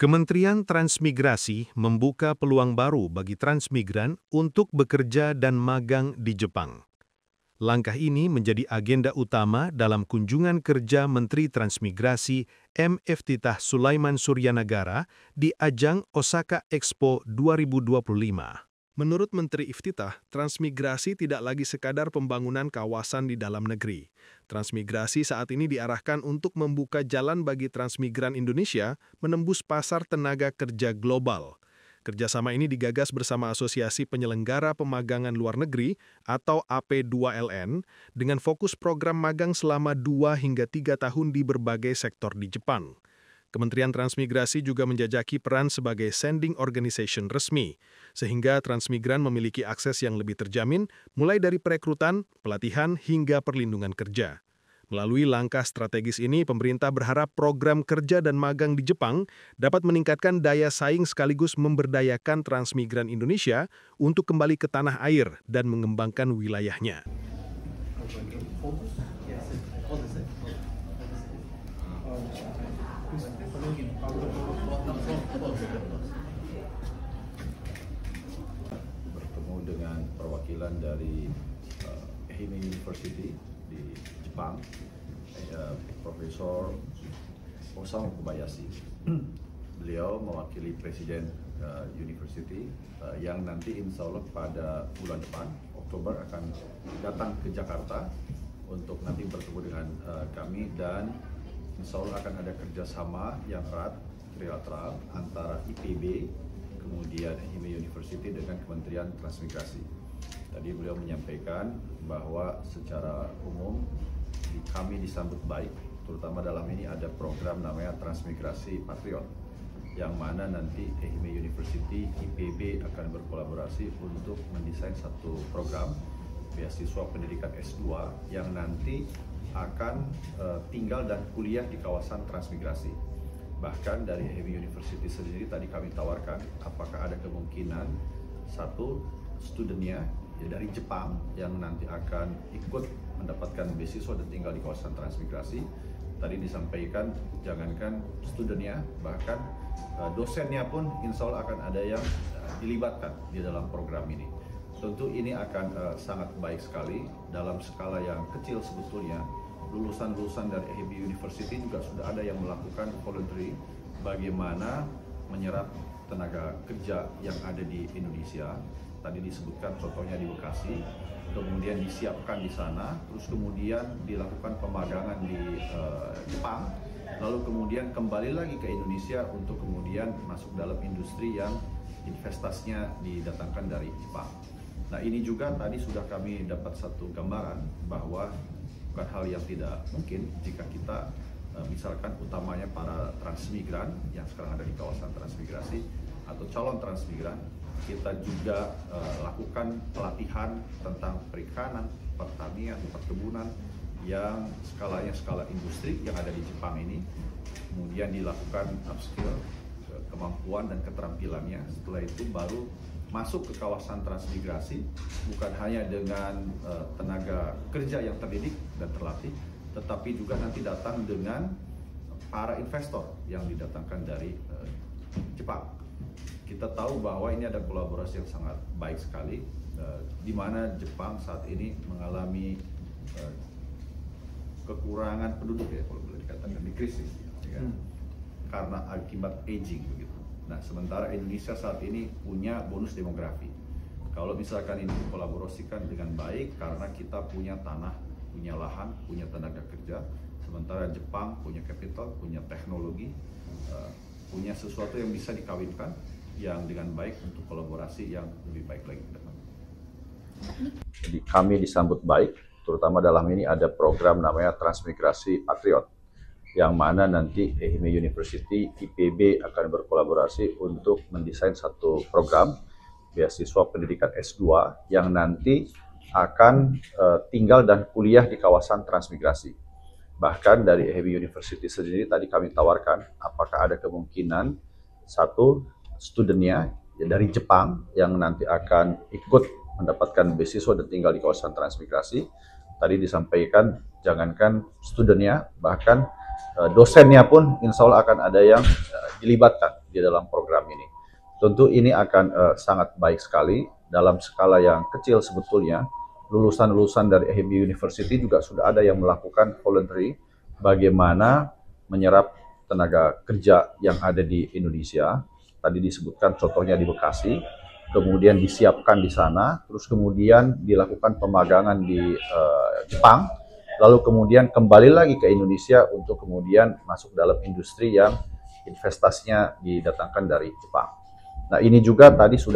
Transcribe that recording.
Kementerian Transmigrasi membuka peluang baru bagi transmigran untuk bekerja dan magang di Jepang. Langkah ini menjadi agenda utama dalam kunjungan kerja Menteri Transmigrasi M. Iftithah Sulaiman Suryanagara di ajang Osaka Expo 2025. Menurut Menteri Iftithah, transmigrasi tidak lagi sekadar pembangunan kawasan di dalam negeri. Transmigrasi saat ini diarahkan untuk membuka jalan bagi transmigran Indonesia menembus pasar tenaga kerja global. Kerjasama ini digagas bersama Asosiasi Penyelenggara Pemagangan Luar Negeri atau AP2LN dengan fokus program magang selama 2 hingga 3 tahun di berbagai sektor di Jepang. Kementerian Transmigrasi juga menjajaki peran sebagai sending organization resmi, sehingga transmigran memiliki akses yang lebih terjamin mulai dari perekrutan, pelatihan, hingga perlindungan kerja. Melalui langkah strategis ini, pemerintah berharap program kerja dan magang di Jepang dapat meningkatkan daya saing sekaligus memberdayakan transmigran Indonesia untuk kembali ke tanah air dan mengembangkan wilayahnya. Bertemu dengan perwakilan dari Ehime University di Jepang, Profesor Osamu Kobayashi. Beliau mewakili Presiden University yang nanti insya Allah pada bulan depan, Oktober, akan datang ke Jakarta untuk nanti bertemu dengan kami, dan insya Allah akan ada kerjasama yang erat trilateral antara IPB, kemudian Ehime University dengan Kementerian Transmigrasi. Tadi beliau menyampaikan bahwa secara umum kami disambut baik, terutama dalam ini ada program namanya Transmigrasi Patriot, yang mana nanti Ehime University, IPB akan berkolaborasi untuk mendesain satu program beasiswa pendidikan S2 yang nanti akan tinggal dan kuliah di kawasan transmigrasi. Bahkan dari Ehime University sendiri tadi kami tawarkan apakah ada kemungkinan satu studentnya dari Jepang yang nanti akan ikut mendapatkan beasiswa dan tinggal di kawasan transmigrasi. Tadi disampaikan jangankan studentnya, bahkan dosennya pun insya Allah akan ada yang dilibatkan di dalam program ini. Tentu ini akan sangat baik sekali dalam skala yang kecil sebetulnya. Lulusan-lulusan dari Ehime University juga sudah ada yang melakukan voluntary bagaimana menyerap tenaga kerja yang ada di Indonesia. Tadi disebutkan contohnya di Bekasi, kemudian disiapkan di sana, terus kemudian dilakukan pemagangan di Jepang, lalu kemudian kembali lagi ke Indonesia untuk kemudian masuk dalam industri yang investasinya didatangkan dari Jepang. Nah, ini juga tadi sudah kami dapat satu gambaran bahwa bukan hal yang tidak mungkin jika kita misalkan utamanya para transmigran yang sekarang ada di kawasan transmigrasi atau calon transmigran, kita juga lakukan pelatihan tentang perikanan, pertanian, perkebunan yang skalanya skala industri yang ada di Jepang ini, kemudian dilakukan upskill kemampuan dan keterampilannya. Setelah itu baru masuk ke kawasan transmigrasi, bukan hanya dengan tenaga kerja yang terdidik dan terlatih, tetapi juga nanti datang dengan para investor yang didatangkan dari Jepang. Kita tahu bahwa ini ada kolaborasi yang sangat baik sekali, di mana Jepang saat ini mengalami kekurangan penduduk, ya kalau boleh dikatakan di krisis, ya, karena akibat aging begitu. Nah, sementara Indonesia saat ini punya bonus demografi. Kalau misalkan ini dikolaborasikan dengan baik, karena kita punya tanah, punya lahan, punya tenaga kerja, sementara Jepang punya capital, punya teknologi, punya sesuatu yang bisa dikawinkan yang dengan baik untuk kolaborasi yang lebih baik lagi ke depan. Jadi kami disambut baik, terutama dalam ini ada program namanya Transmigrasi Patriot, yang mana nanti Ehime University, IPB akan berkolaborasi untuk mendesain satu program beasiswa pendidikan S2 yang nanti akan tinggal dan kuliah di kawasan transmigrasi. Bahkan dari Ehime University sendiri tadi kami tawarkan apakah ada kemungkinan satu studentnya dari Jepang yang nanti akan ikut mendapatkan beasiswa dan tinggal di kawasan transmigrasi. Tadi disampaikan jangankan studentnya, bahkan dosennya pun insya Allah akan ada yang dilibatkan di dalam program ini. Tentu ini akan sangat baik sekali dalam skala yang kecil sebetulnya. Lulusan-lulusan dari AHB University juga sudah ada yang melakukan voluntary bagaimana menyerap tenaga kerja yang ada di Indonesia. Tadi disebutkan contohnya di Bekasi, kemudian disiapkan di sana, terus kemudian dilakukan pemagangan di Jepang, lalu kemudian kembali lagi ke Indonesia untuk kemudian masuk dalam industri yang investasinya didatangkan dari Jepang. Nah, ini juga tadi sudah